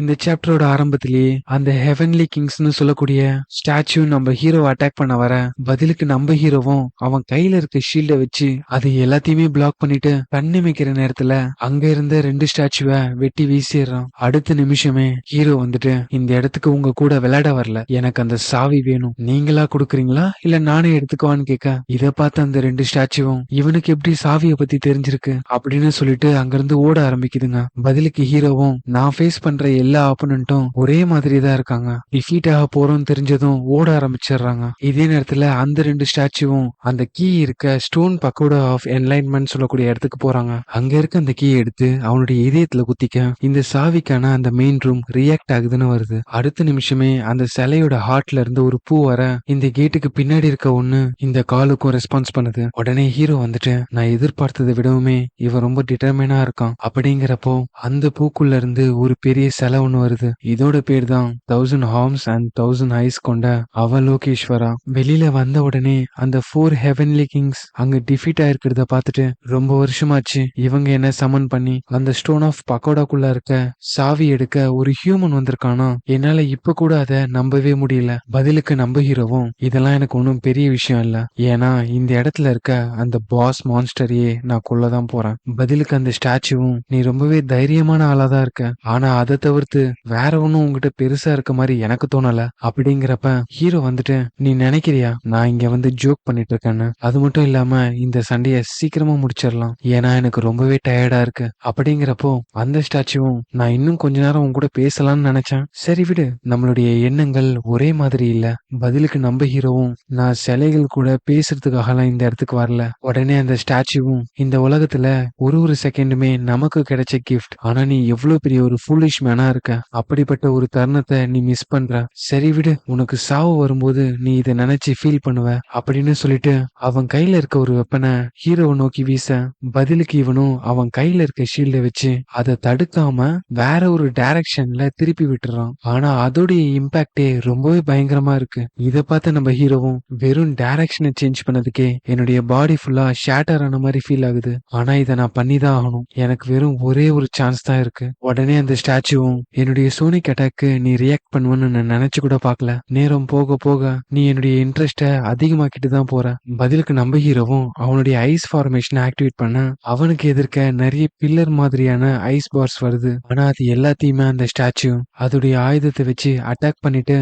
இந்த சாப்டரோட ஆரம்பத்திலேயே அந்த ஹெவன்லி கிங்ஸ்னு சொல்லக்கூடிய ஸ்டாச்சு நம்ம ஹீரோவை அட்டாக் பண்ண வர பதிலுக்கு நம்ம ஹீரோவும் அவன் கையில இருக்க ஷீல்ட வச்சு அது எல்லாத்தையுமே பிளாக் பண்ணிட்டு கண்ணிமைக்கிற நேரத்துல அங்க இருந்த 2 ஸ்டாச்சுவை வெட்டி வீசிடுறான். அடுத்த நிமிஷமே ஹீரோ வந்துட்டு இந்த இடத்துக்கு உங்க கூட விளையாட வரல, எனக்கு அந்த சாவி வேணும், நீங்களா கொடுக்குறீங்களா இல்ல நானே எடுத்துக்குவான்னு கேட்க இத பார்த்து அந்த 2 ஸ்டாச்சுவும் இவனுக்கு எப்படி சாவியை பத்தி தெரிஞ்சிருக்கு அப்படின்னு சொல்லிட்டு அங்கிருந்து ஓட ஆரம்பிக்குதுங்க. பதிலுக்கு ஹீரோவும் நான் ஃபேஸ் பண்ற எல்லா ஆப்போனன்ட்டும் ஒரே மாதிரி தான் இருக்காங்க, டிஃபீட் ஆக போறோம்னு தெரிஞ்சதும் ஓட ஆரம்பிச்சிடுறாங்க. இதே நேரத்துல அந்த 2 ஸ்டாச்சுவும் அந்த கீ இருக்க ஸ்டோன் பக்கோடா ஆஃப் என்லைன்மெண்ட் சொல்லக்கூடிய இடத்துக்கு போறாங்க. அங்க இருக்க அந்த கீ எடுத்து அவனுடைய இதயத்துல குத்திக்க இந்த சாவிக்கான அந்த மெயின் ரூம் ரியாக்ட் ஆகுதுன்னு வருது. அடுத்த நிமிஷமே அந்த சிலையோட ஹார்ட்ல இருந்து ஒரு பூ வர இந்த கேட்டுக்கு பின்னாடி இருக்க ஒண்ணு இந்த காலுக்கும் ரெஸ்பான்ஸ் பண்ணுது. உடனே ஹீரோ வந்துட்டு நான் எதிர்பார்த்ததை விடவுமே இவன் ரொம்ப டிட்டர்மைனா இருக்கான் அப்படிங்கிறப்போ அந்த பூக்குள்ள இருந்து ஒரு பெரிய சிலை ஒண்ணு வருது. இதோட பேர் தான் 1000 ஹார்ம்ஸ் அண்ட் 1000 ஐஸ் கொண்ட அவலோகேஸ்வரா. வெளியில வந்த உடனே அந்த 4 ஹெவன்லி கிங்ஸ் அங்க டிஃபீட் ஆயிருக்கிறத பார்த்துட்டு ரொம்ப வருஷமாச்சு இவங்க என்ன சமன் பண்ணி அந்த ஸ்டோன் ஆஃப் பக்கோடாக்குள்ள இருக்க சாவி எடுக்க ஒரு ஹியூமன் வந்திருக்கானா, என்னால இப்ப கூட அதை நம்பவே முடியல. பதிலுக்கு நம்ம ஹீரோவும் இதெல்லாம் எனக்கு ஒன்றும் பெரிய விஷயம் இல்ல, ஏன்னா இந்த இடத்துல இருக்க அந்த பாஸ் மான்ஸ்டரையே நான் கொல்லதான் போறேன். பதிலுக்கு அந்த ஸ்டாச்சுவும் நீ ரொம்பவே தைரியமான ஆளாதான் இருக்க, ஆனா அதை தவிர்த்து வேற ஒன்னும் உங்ககிட்ட பெருசா இருக்க மாதிரி எனக்கு தோணல அப்படிங்கிறப்ப ஹீரோ வந்துட்டு நீ நினைக்கிறியா நான் இங்க வந்து ஜோக் பண்ணிட்டு இருக்கேன்னு, அது மட்டும் இல்லாம இந்த சண்டைய சீக்கிரமா முடிச்சிடலாம் ஏன்னா எனக்கு ரொம்பவே டயர்டா இருக்கு அப்படிங்கிறப்போ அந்த ஸ்டாச்சுவும் நான் இன்னும் கொஞ்ச நேரம் உன் கூட பேசலாம்னு நினைச்சேன், சரி விடு நம்மளுடைய எண்ணங்கள் ஒரே மாதிரி இல்ல. பதிலுக்கு நம்ம ஹீரோவும் நான் சிலைகள் கூட பேசுறதுக்காகலாம் இந்த இடத்துக்கு வரல. உடனே அந்த ஸ்டாச்சுவும் இந்த உலகத்துல ஒரு செகண்டுமே நமக்கு கிடைச்ச கிஃப்ட், ஆனா நீ எவ்வளவு பெரிய ஒரு ஃபூலிஷ் மேனா இருக்க, அப்படிப்பட்ட ஒரு தருணத்தை நீ மிஸ் பண்ற, சரி விடு உனக்கு சாவு வரும்போது நீ இதை நினைச்சு ஃபீல் பண்ணுவ அப்படின்னு சொல்லிட்டு அவன் கையில இருக்க ஒரு வெப்பனை ஹீரோவை நோக்கி வீச பதிலுக்கு இவனும் அவன் கையில இருக்க ஷீல்ட வச்சு அதை தடுக்காம வேற ஒரு டைரக்ஷன்ல திருப்பி விட்டுறான். ஆனா அதோடைய இம்பாக்டே ரொம்பவே பயங்கரமா இருக்கு. இதை பார்த்து நம்ம ஹீரோவும் வெறும் டைரக்ஷனை சேஞ்ச் பண்ணதுக்கே என்னுடைய பாடி ஃபுல்லா ஷேட்டர் ஆன மாதிரி ஃபீல் ஆகுது, ஆனா இதை நான் பண்ணிதான் ஆகணும், எனக்கு வெறும் ஒரே ஒரு சான்ஸ் தான் இருக்கு. உடனே அந்த ஸ்டாச்சுவும் என்னுடைய சோனிக் அட்டாக்கு நீ ரியாக்ட் பண்ணுவேன்னு நான் நினைச்சு கூட பார்க்கல, நேரம் போக போக நீ என்னுடைய இன்ட்ரெஸ்ட அதிகமாக்கிட்டு தான் போற. பதிலுக்கு நம்ம ஹீரோவும் அவனுடைய ஐஸ் ஃபார்மேஷன் ஆக்டிவேட் பண்ண அவனுக்கு எதிர்க்க நிறைய பில்லர் மாதிரியான ஐஸ் பார்ஸ் வருது. ஆனா அது எல்லாத்தையுமே அந்த ஸ்டாச்சு அதோடைய ஆயுதத்தை வச்சு அட்டாக் பண்ணிட்டு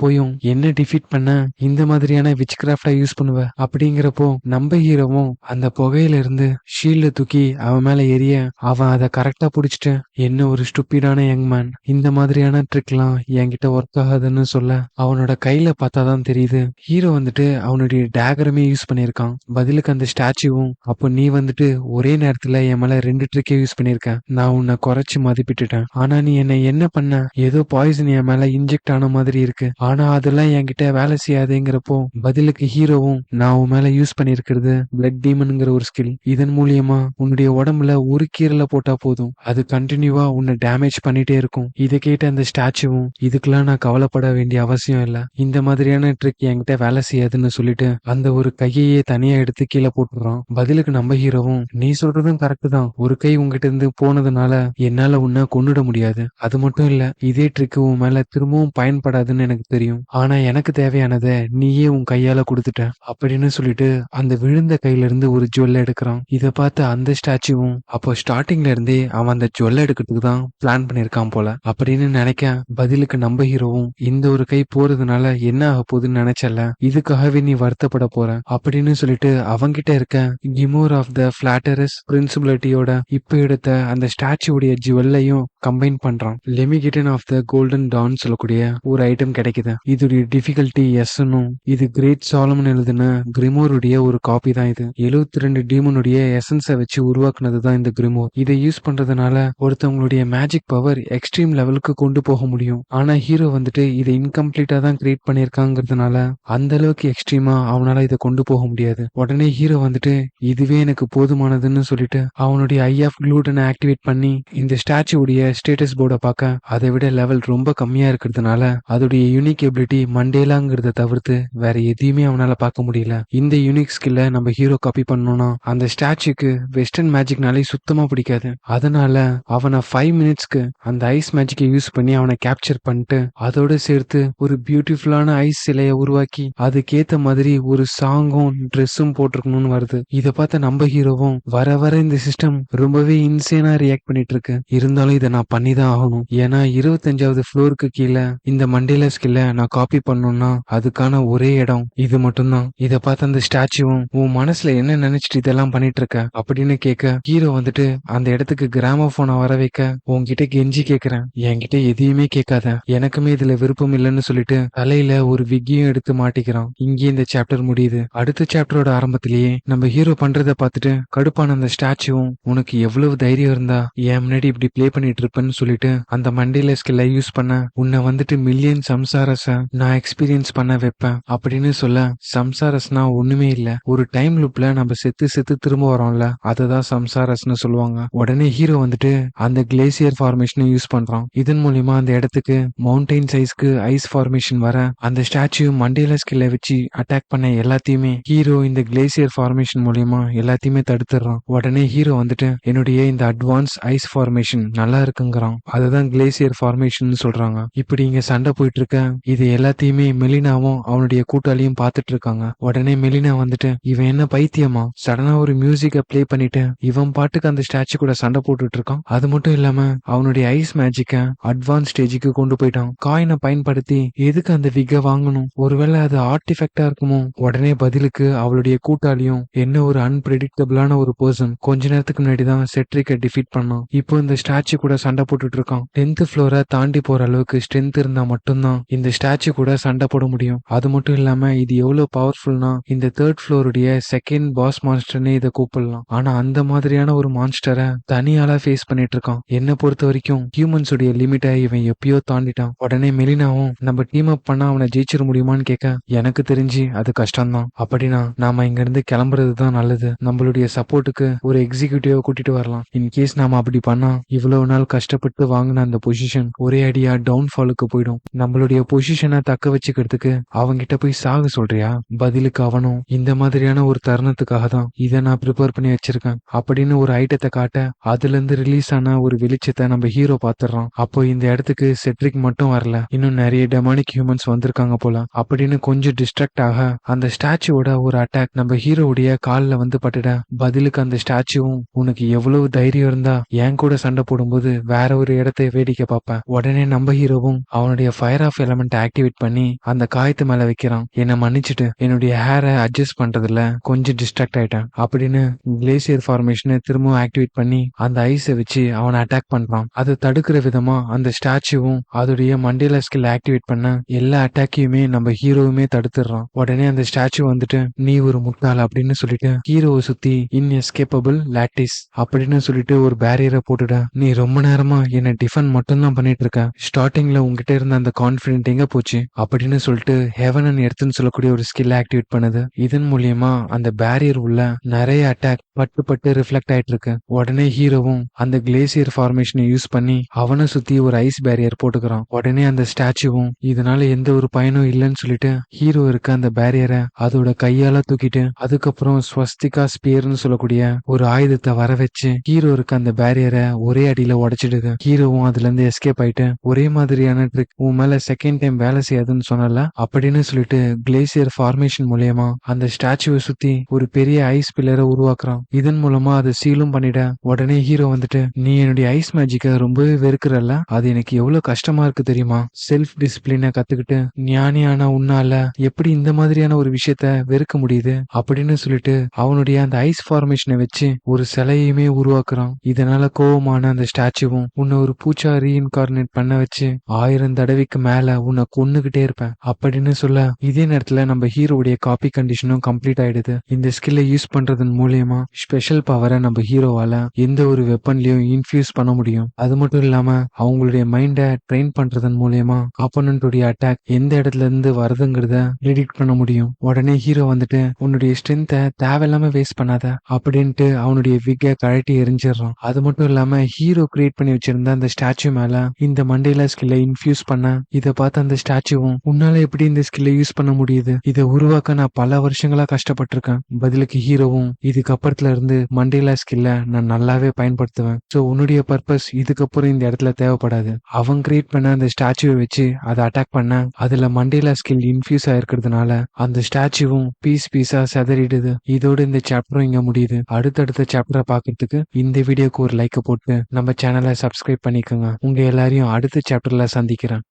போயும் என்ன டிஃபீட் பண்ண இந்த மாதிரியான விச் கிராஃப்டா யூஸ் பண்ணுவ அப்படிங்கிறப்போ நம்ம ஹீரோவும் அந்த புகையில இருந்து ஷீல்ட தூக்கி அவன் மேல எரிய அவன் அதை கரெக்டா புடிச்சிட்டு என்ன ஒரு ஸ்டூப்பிடான யங்மேன், இந்த மாதிரியான ட்ரிக்லாம் என்கிட்ட ஒர்க் ஆகாதுன்னு சொல்ல அவனோட கையில பார்த்தாதான் தெரியுது ஹீரோ வந்துட்டு அவனுடைய டேகரமே யூஸ் பண்ணிருக்கான். பதிலுக்கு அந்த ஸ்டாச்சுவும் அப்போ நீ வந்துட்டு ஒரே நேரத்துல என் மேல 2 ட்ரிக்கே யூஸ் பண்ணிருக்க, நான் உன்னை குறைச்சு மதிப்பிட்டுட்டேன், ஆனா நீ என்ன பண்ண ஏதோ பாய்சன் என் மேல இன்ஜெக்ட் ஆன மாதிரி இருக்கு, ஆனா அதெல்லாம் என்கிட்ட வேலை செய்யாதுங்கிறப்போ பதிலுக்கு ஹீரோவும் நான் உன் மேல யூஸ் பண்ணிருக்கிறது பிளட் டீமனுங்கிற ஒரு ஸ்கில், இதன் மூலியமா உன்னுடைய உடம்புல ஒரு கீரலை போட்டா போதும் அது கண்டினியூவா உன்னை டேமேஜ் பண்ணிட்டே இருக்கும். இதை கேட்ட அந்த ஸ்டாச்சுவும் இதுக்கெல்லாம் நான் கவலைப்பட வேண்டிய அவசியம் இல்ல, இந்த மாதிரியான ட்ரிக் என்கிட்ட வேலை செய்யாதுன்னு சொல்லிட்டு அந்த ஒரு கையையே தனியா எடுத்து கீழே போட்டுறான். பதிலுக்கு நம்ம ஹீரோவும் நீ சொல்றதும் கரெக்ட் தான், ஒரு கை உங்ககிட்ட இருந்து போனதுனால என்னால உன்னை கொன்னுட முடியாது, அது மட்டும் இல்ல இதே ட்ரிக் உன் மேல திரும்பவும் பயன்படாதுன்னு எனக்கு தெரியும், ஆனா எனக்கு தேவையானதை நீயே உன் கையால கொடுத்துட்ட அப்படின்னு சொல்லிட்டு அந்த விழுந்த கையில இருந்து ஒரு ஜுவல்ல எடுக்கிறான். இதை பார்த்து அந்த ஸ்டாச்சுவும் அப்போ ஸ்டார்டிங்ல இருந்தே அவன் அந்த ஜுவல்ல எடுக்கிறதுக்கு தான் பிளான் பண்ணிருக்கான் போல அப்படின்னு நினைக்க பதிலுக்கு நம்ம ஹீரோவும் இந்த ஒரு கை போறதுனால என்ன ஆக போகுதுன்னு நினைச்சல, இதுக்காகவே நீ வருத்தப்பட போற அப்படின்னு சொல்லிட்டு அவங்கிட்ட இருக்க கிமோர் ஆஃப் த பிளாட்டரஸ் பிரின்சிபிலிட்டியோட இப்ப எடுத்த அந்த ஸ்டாச்சுடைய ஜுவல்லையும் கம்பைன் பண்றான். லெமிகேட்டன் ஆஃப் த கோல்டன் டான் சொல்லக்கூடிய ஒரு ஐட்டம் கிடைக்குது. இதோடைய டிஃபிகல்ட்டி எஸ்னும் இது கிரேட் சாலமன் எழுதின கிரிமோருடைய ஒரு காப்பி தான். இது 72 டீமனுடைய எசன்ஸை வச்சு உருவாக்குனது தான் இந்த கிரிமோர். இதை யூஸ் பண்றதுனால ஒருத்தவங்களுடைய மேஜிக் பவர் எக்ஸ்ட்ரீம் லெவலுக்கு கொண்டு போக முடியும். ஆனா ஹீரோ வந்துட்டு இதை இன்கம்ப்ளீட்டா தான் கிரியேட் பண்ணிருக்காங்கிறதுனால அந்த அளவுக்கு எக்ஸ்ட்ரீமா அவனால இதை கொண்டு போக முடியாது. உடனே ஹீரோ வந்துட்டு இதுவே எனக்கு போதுமானதுன்னு சொல்லிட்டு அவனுடைய ஐ ஆஃப் க்ளூடனை ஆக்டிவேட் பண்ணி இந்த ஸ்டாச்சுடைய ஸ்டேட்டஸ் போர்டை பார்க்க அதை விட லெவல் ரொம்ப கம்மியா இருக்கிறதுனால அதோடைய யூனிக் எபிலிட்டி மண்டேலாங்கிறத தவிர்த்து வேற எதையுமே அவனால பார்க்க முடியல. இந்த யூனிக் ஸ்கில்ல நம்ம ஹீரோ காப்பி பண்ணோம்னா அந்த ஸ்டாச்சுக்கு வெஸ்டர்ன் மேஜிக்னாலே சுத்தமா பிடிக்காது. அதனால அவனை 5 மினிட்ஸ்க்கு அந்த ஐஸ் மேஜிக்கை யூஸ் பண்ணி அவனை கேப்சர் பண்ணிட்டு அதோட சேர்த்து ஒரு பியூட்டிஃபுல்லான ஐஸ் சிலையை உருவாக்கி அதுக்கேத்த மாதிரி ஒரு சாங்கும் ட்ரெஸ்ஸும் போட்டிருக்கணும்னு வருது. இதை பார்த்த நம்ம ஹீரோவும் வர வர இந்த சிஸ்டம் ரொம்பவே இன்சேனா ரியாக்ட் பண்ணிட்டு இருக்கு. இருந்தாலும் இதை நான் பண்ணி தான் ஆகணும். ஏன்னா 25வது ஃப்ளோருக்கு கீழே இந்த மண்டேலா ஸ்கில்ல நான் காப்பி பண்ணணும்னா அதுக்கான ஒரே இடம் இது மட்டும்தான். இதை பார்த்த அந்த ஸ்டாச்சுவும் உன் மனசுல என்ன நினைச்சிட்டு இதெல்லாம் பண்ணிட்டு இருக்க அப்படின்னு கேட்க ஹீரோ வந்துட்டு அந்த இடத்துக்கு கிராமபோனை வர வைக்க உன்கிட்ட கெஞ்சி கேக்குறேன், என்கிட்ட எதையுமே கேட்காத, எனக்குமே இதுல விருப்பம் இல்லைன்னு சொல்லிட்டு தலையில ஒரு விக்கியும் எடுத்து மாட்டிக்கிறான். இங்கே இந்த சாப்டர் முடியுது. அடுத்த சாப்டரோட ஆரம்பத்திலேயே நம்ம ஹீரோ பண்றத பார்த்துட்டு கடுப்பான அந்த ஸ்டாச்சுவும் உனக்கு எவ்வளவு தைரியம் இருந்தா என் முன்னாடி இப்படி பிளே பண்ணிட்டு இருப்பேன்னு சொல்லிட்டு அந்த மண்டேலா ஸ்கில்ல யூஸ் பண்ண உன்னை வந்துட்டு மில்லியன் சம்சாரஸ நான் எக்ஸ்பீரியன்ஸ் பண்ண வைப்பேன் அப்படின்னு சொல்ல, சம்சாரஸ்னா ஒண்ணுமே இல்ல, ஒரு டைம் லூப்ல நம்ம செத்து செத்து திரும்ப வரோம்ல அததான் சம்சாரஸ்னு சொல்லுவாங்க. உடனே ஹீரோ வந்துட்டு அந்த கிளேசியர் ஃபார்மேஷனை யூஸ் பண்றான். இதன் மூலியமா அந்த இடத்துக்கு மவுண்டைன் சைஸ்க்கு ஐஸ் ஃபார்மேஷன் வர அந்த ஸ்டாச்சு மண்டேலா ஸ்கில்ல வச்சு அட்டாக் பண்ண எல்லாத்தையுமே ஹீரோ இந்த கிளேசியர் ஃபார்மேஷன் மூலியமா எல்லாத்தையுமே தடுத்துறான். உடனே ஹீரோ வந்துட்டு என்னுடைய இந்த அட்வான்ஸ் ஐஸ் ஃபார்மேஷன் நல்லா இருக்குங்கிறான். அதுதான் கிளேசியர் ஃபார்மேஷன் சொல்றாங்க. இப்படி இங்க சண்டை போயிட்டு இருக்க இது எல்லாத்தையுமே மெலினாவும் அவனுடைய கூட்டாளியும் பார்த்துட்டு இருக்காங்க. உடனே மெலினா வந்துட்டு இவன் என்ன பைத்தியமா சடனா ஒரு மியூசிக்கை பிளே பண்ணிட்டு இவன் பாட்டுக்கு அந்த ஸ்டாச்சு கூட சண்டை போட்டுட்டு இருக்கான். அது மட்டும் இல்லாம அவனுடைய ஐஸ் மேஜிக்க அட்வான்ஸ் ஸ்டேஜுக்கு கொண்டு போயிட்டான். காயினை பயன்படுத்தி எதுக்கு அந்த விக்க வாங்கணும், ஒருவேளை அது ஆர்டிஃபெக்டா இருக்குமோ? உடனே பதிலுக்கு அவளுடைய கூட்டாளியும் என்ன ஒரு அன்பிரடிக்டபிளான ஒரு பர்சன், கொஞ்ச நேரத்துக்கு முன்னாடி தான் செட்ரிக்கை டிஃபீட் பண்ணான், இப்போ இந்த ஸ்டாச்சு கூட சண்டை போட்டுட்டு இருக்கான். 10th ஃப்ளோரை தாண்டி போற அளவுக்கு ஸ்ட்ரென்த் இருந்தா மட்டும்தான் இந்த ஸ்டாச்சு கூட சண்டை போட முடியும். அது மட்டும் இல்லாம இது எவ்வளவு பவர்ஃபுல்னா இந்த 3rd ஃப்ளோருடைய செகண்ட் பாஸ் மான்ஸ்டர்னே இதை கூப்பிடலாம். ஆனா அந்த மாதிரியான ஒரு மான்ஸ்டரை தனியால ஃபேஸ் பண்ணிட்டு இருக்கான். என்ன பொறுத்த வரைக்கும் ஹியூமன்ஸ் உடைய லிமிட்டை இவன் எப்பயோ தாண்டிட்டான். உடனே மெலினாவும் நம்ம டீம் அப் பண்ணா அவனை ஜெயிச்சிட முடியுமான்னு கேட்க எனக்கு தெரிஞ்சு அது கஷ்டம்தான். அப்படின்னா நாம இங்க இருந்து கிளம்புறது தான் நல்லது. நம்மளுடைய சப்போர்ட்டுக்கு ஒரு எக்ஸிக்யூட்டிவ் கூட்டிட்டு வரலாம். இன்கேஸ் நாம அப்படி பண்ணா இவ்வளவு நாள் கஷ்டப்பட்டு வாங்கின அந்த பொசிஷன் ஒரே அடியா டவுன்ஃபாலுக்கு போயிடும். நம்மளுடைய பொசிஷனை தக்க வச்சுக்கிறதுக்கு அவங்கிட்ட போய் சாக சொல்றியா? பதிலுக்கு அவனும் இந்த மாதிரியான ஒரு தருணத்துக்காக தான் இதை நான் ப்ரிப்பேர் பண்ணி வச்சிருக்கேன் அப்படின்னு ஒரு ஐட்டத்தை காட்ட அதுல இருந்து ரிலீஸ் ஆன ஒரு வெளிச்சத்தை நம்ம ஹீரோ பாத்துறான். அப்போ இந்த இடத்துக்கு செட்ரிக் மட்டும் வரல, இன்னும் நிறைய டெமானிக் ஹியூமன்ஸ் வந்திருக்காங்க போல அப்படின்னு கொஞ்சம் டிஸ்ட்ராக்ட் ஆக அந்த ஸ்டாச்சுவோட ஒரு அட்டாக் நம்ம ஹீரோவுடைய காலில் வந்து பட்டுட பதிலுக்கு அந்த ஸ்டாச்சுவும் உனக்கு எவ்வளவு தைரியம் இருந்தா என் கூட சண்டை போடும்போது வேற ஒரு இடத்தை வேடிக்கை பார்ப்பேன். உடனே நம்ம ஹீரோவும் அவனுடைய ஃபயர் ஆஃப் எலமெண்ட் ஆக்டிவேட் பண்ணி அந்த காயத்து மேல வைக்கிறான். என்னை மன்னிச்சுட்டு என்னுடைய ஹேரை அட்ஜஸ்ட் பண்றதுல கொஞ்சம் டிஸ்ட்ராக்ட் ஆயிட்டேன் அப்படின்னு கிளேசியர் ஃபார்மேஷனை திரும்பவும் ஆக்டிவேட் பண்ணி அந்த ஐஸை வச்சு அவனை அட்டாக் பண்றான். அதை தடுக்கிற விதமா அந்த ஸ்டாச்சுவும் அதோடைய மண்டேலா ஸ்கில் ஆக்டிவேட் பண்ண எல்லா அட்டாக்கையுமே நம்ம ஹீரோவுமே தடுத்துடுறான். உடனே அந்த ஸ்டாச்சு வந்துட்டு நீ ஒரு முட்டாள் அப்படின்னு சொல்லிட்டு ஹீரோவை சுத்தி இன்எஸ்கேப்பபிள் லாட்டிஸ் அப்படின்னு சொல்லிட்டு ஒரு பேரியரை போட்டுட, நீ ரொம்ப நேரமா என்ன டிஃபெண்ட் மட்டும் தான் பண்ணிட்டு இருக்க, ஸ்டார்டிங்ல உங்ககிட்ட இருந்த அந்த கான்பிடென்ட் எங்க போச்சு அப்படின்னு சொல்லிட்டு ஹெவன் அண்ட் எர்த்னு சொல்லக்கூடிய ஒரு ஸ்கில் ஆக்டிவேட் பண்ணுது. இதன் மூலியமா அந்த பேரியர் உள்ள நிறைய அட்டாக் பட்டு பட்டு ரிஃப்ளெக்ட் ஆயிட்டு இருக்கு. உடனே ஹீரோவும் அந்த கிளேசியர் ஃபார்மேஷனை யூஸ் பண்ணி அவனை சுத்தி ஒரு ஐஸ் பேரியர் போட்டுக்கிறான். உடனே அந்த ஸ்டாச்சுவும் இதனால எந்த ஒரு பயனும் இல்லைன்னு சொல்லிட்டு ஹீரோ இருக்க அந்த பேரியரை அதோட கையால தூக்கிட்டு அதுக்கப்புறம் ஸ்வஸ்திகா ஸ்பியர்னு சொல்லக்கூடிய ஒரு ஆயுதத்தை வர வச்சு ஹீரோ இருக்க அந்த பேரியரை ஒரே அடியில உடைச்சிடுது. ஹீரோவும் அதுல இருந்து எஸ்கேப் ஆயிட்டு ஒரே மாதிரியான ட்ரிக் உன் மேல செகண்ட் டைம் வேலை செய்யாதுன்னு சொன்னல அப்படின்னு சொல்லிட்டு கிளேசியர் ஃபார்மேஷன் மூலியமா அந்த ஸ்டாச்சுவை சுத்தி ஒரு பெரிய ஐஸ் பில்லரை உருவாக்குறான். இதன் மூலமா அதை சீலும் பண்ணிட உடனே ஹீரோ வந்துட்டு நீ என்னுடைய ஐஸ் மேஜிக்க ரொம்பவே வெறுக்கிறல்ல, அது எனக்கு எவ்வளவு கஷ்டமா இருக்கு தெரியுமா, செல்ஃப் டிசிப்ளினை கத்துக்கிட்டு ஞானியான உன்னால எப்படி இந்த மாதிரியான ஒரு விஷயத்த வெறுக்க முடியுது அப்படின்னு சொல்லிட்டு அவனுடைய அந்த ஐஸ் ஃபார்மேஷனை வச்சு ஒரு சிலையுமே உருவாக்குறான். இதனால கோவமான அந்த ஸ்டாச்சுவும் உன்னை ஒரு பூச்சா ரீஇன்கார்னேட் பண்ண வச்சு 1000 தடவைக்கு மேல உன்னை கொன்னுகிட்டே இருப்பேன் அப்படின்னு சொல்ல இதே நேரத்துல நம்ம ஹீரோவுடைய காப்பி கண்டிஷனும் கம்ப்ளீட் ஆயிடுது. இந்த ஸ்கில்லை யூஸ் பண்றதன் மூலியமா ஸ்பெஷல் பவரை நம்ம ஹீரோவால எந்த ஒரு வெப்பன்லயும் இன்ஃபியூஸ் பண்ண முடியும். அது மட்டும் இல்லாம அவங்களுடைய மைண்டை ட்ரெயின் பண்றதன் மூலியமா ஆப்போனன்ட்டுடைய அட்டாக் எந்த இடத்துல இருந்து வருதுங்கிறத ப்ரெடிக்ட் பண்ண முடியும். உடனே ஹீரோ வந்துட்டு உன்னுடைய ஸ்ட்ரென்த்தை தேவையில்லாம வேஸ்ட் பண்ணாத அப்படின்ட்டு அவனுடைய விக்கை கழட்டி எரிஞ்சிடறான். அது மட்டும் இல்லாம ஹீரோ கிரியேட் பண்ணி வச்சிருந்த அந்த ஸ்டாச்சு மேல இந்த மண்டேலா ஸ்கில்லை இன்ஃபியூஸ் பண்ண இதை பார்த்து அந்த ஸ்டாச்சுவும் உன்னால எப்படி இந்த ஸ்கில்லை யூஸ் பண்ண முடியுது, இதை உருவாக்க நான் பல வருஷங்களா கஷ்டப்பட்டிருக்கேன். பதிலுக்கு ஹீரோவும் இதுக்கப்புறத்துல இடத்துல இருந்து மண்டேலா ஸ்கில்ல நான் நல்லாவே பயன்படுத்துவேன். சோ உன்னுடைய பர்பஸ் இதுக்கப்புறம் இந்த இடத்துல தேவைப்படாது. அவன் கிரியேட் பண்ண அந்த ஸ்டாச்சுவை வச்சு அதை அட்டாக் பண்ண அதுல மண்டேலா ஸ்கில் இன்ஃபியூஸ் ஆயிருக்கிறதுனால அந்த ஸ்டாச்சுவும் பீஸா செதறிடுது. இதோட இந்த சாப்டரும் இங்க முடியுது. அடுத்தடுத்த சாப்டரை பாக்குறதுக்கு இந்த வீடியோக்கு ஒரு லைக் போட்டு நம்ம சேனலை சப்ஸ்கிரைப் பண்ணிக்கோங்க. உங்க எல்லாரையும் அடுத்த சாப்டர்ல சந்திக்கிறேன்.